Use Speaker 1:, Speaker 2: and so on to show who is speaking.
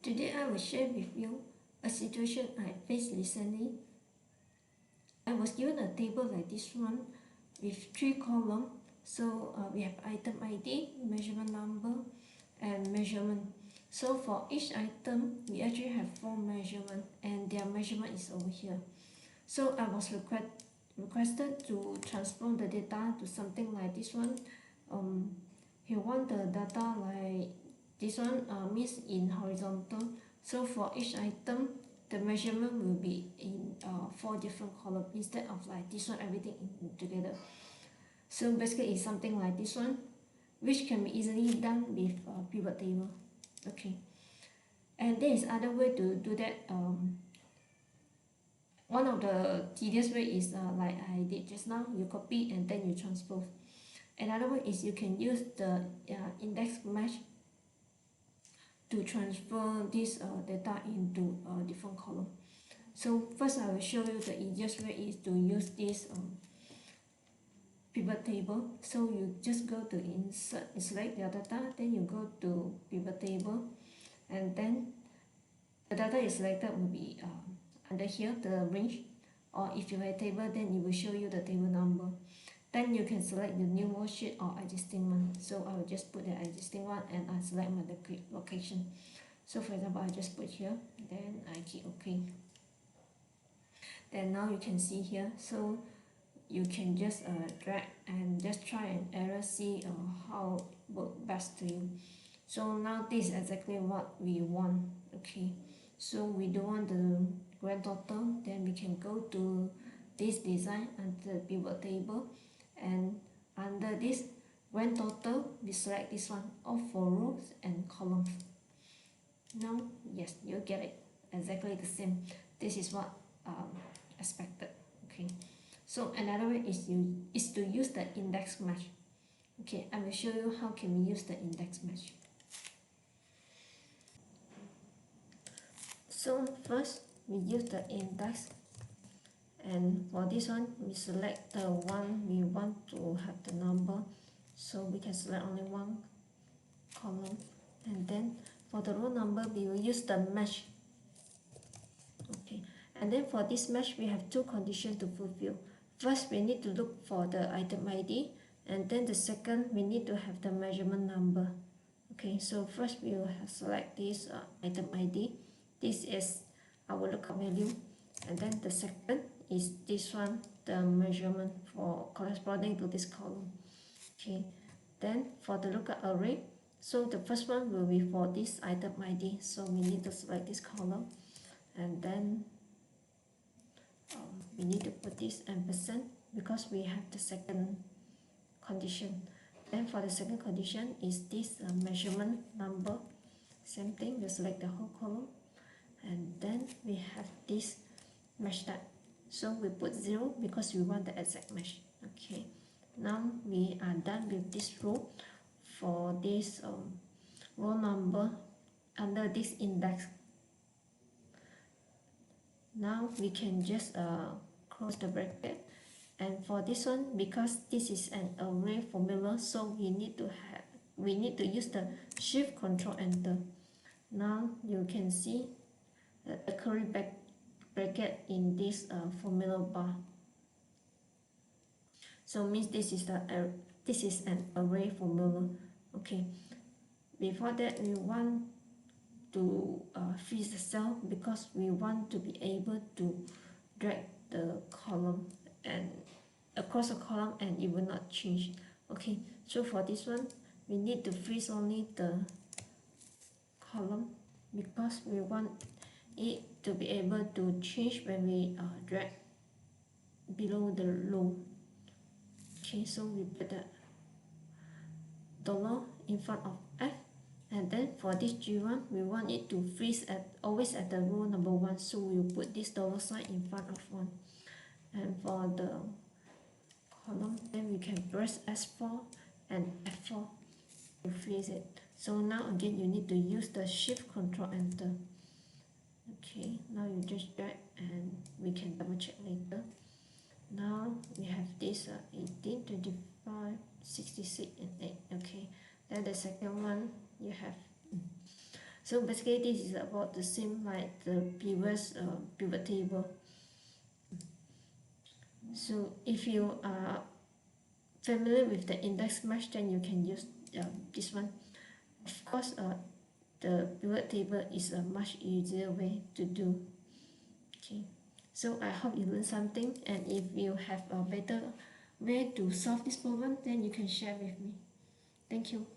Speaker 1: Today I will share with you a situation I faced recently. I was given a table like this one with 3 columns. So we have item ID, measurement number, and measurement. So for each item, we actually have 4 measurements, and their measurement is over here. So I was requested to transform the data to something like this one. He want the data like this one means in horizontal. So for each item, the measurement will be in 4 different columns instead of like this one, everything in together. So basically it's something like this one, which can be easily done with a pivot table. Okay, and there is other way to do that. One of the tedious way is like I did just now, you copy and then you transpose. Another way is you can use the index match to transfer this data into a different column. So first I will show you the easiest way is to use this pivot table. So you just go to insert, select your data, then you go to pivot table, and then the data is selected will be under here, the range, or if you have a table, then it will show you the table number. Then you can select the new worksheet or existing one. So I will just put the existing one and I select my location. So for example, I just put here, then I click OK. Then now you can see here, so you can just drag and just try and error, see how work best to you. So now this is exactly what we want. Okay, so we don't want the grand total, then we can go to this design under pivot table, and under this grand total we select this one, all for rows and columns. Now yes, you get it exactly the same. This is what expected. Okay, so another way is to use the index match. Okay, I will show you how can we use the index match. So first we use the index, and for this one we select the one we want to have the number, so we can select only one column, and then for the row number we will use the match. Okay, and then for this match we have 2 conditions to fulfill. First we need to look for the item ID, and then the second we need to have the measurement number. Okay, so first we will select this item ID. This is our lookup value, and then the second is this one, the measurement for corresponding to this column. Okay, then for the lookup array, so the first one will be for this item ID, so we need to select this column, and then we need to put this ampersand because we have the second condition. Then for the second condition is this measurement number. Same thing, we select the whole column, and then we have this match type. So we put 0 because we want the exact match. Okay, now we are done with this row. For this row number under this index, now we can just close the bracket. And for this one, because this is an array formula, so we need to use the shift control enter. Now you can see the curly bracket in this formula bar. So means this is an array formula. Okay, before that we want to freeze the cell because we want to be able to drag the column and across the column and it will not change. Okay, so for this one we need to freeze only the column because we want it to be able to change when we drag below the row. Okay, so we put the dollar in front of F, and then for this G1 we want it to freeze always at the row number 1, so we will put this dollar sign in front of 1. And for the column, then we can press S4 and F4 to freeze it. So now again you need to use the shift control enter. Okay, now you just drag and we can double check later. Now we have this 18, 25, 66 and 8. Okay, then the second one you have So basically this is about the same like the previous pivot table. So if you are familiar with the index match, then you can use this one. Of course, the pivot table is a much easier way to do. Okay, so I hope you learned something, and if you have a better way to solve this problem, then you can share with me. Thank you.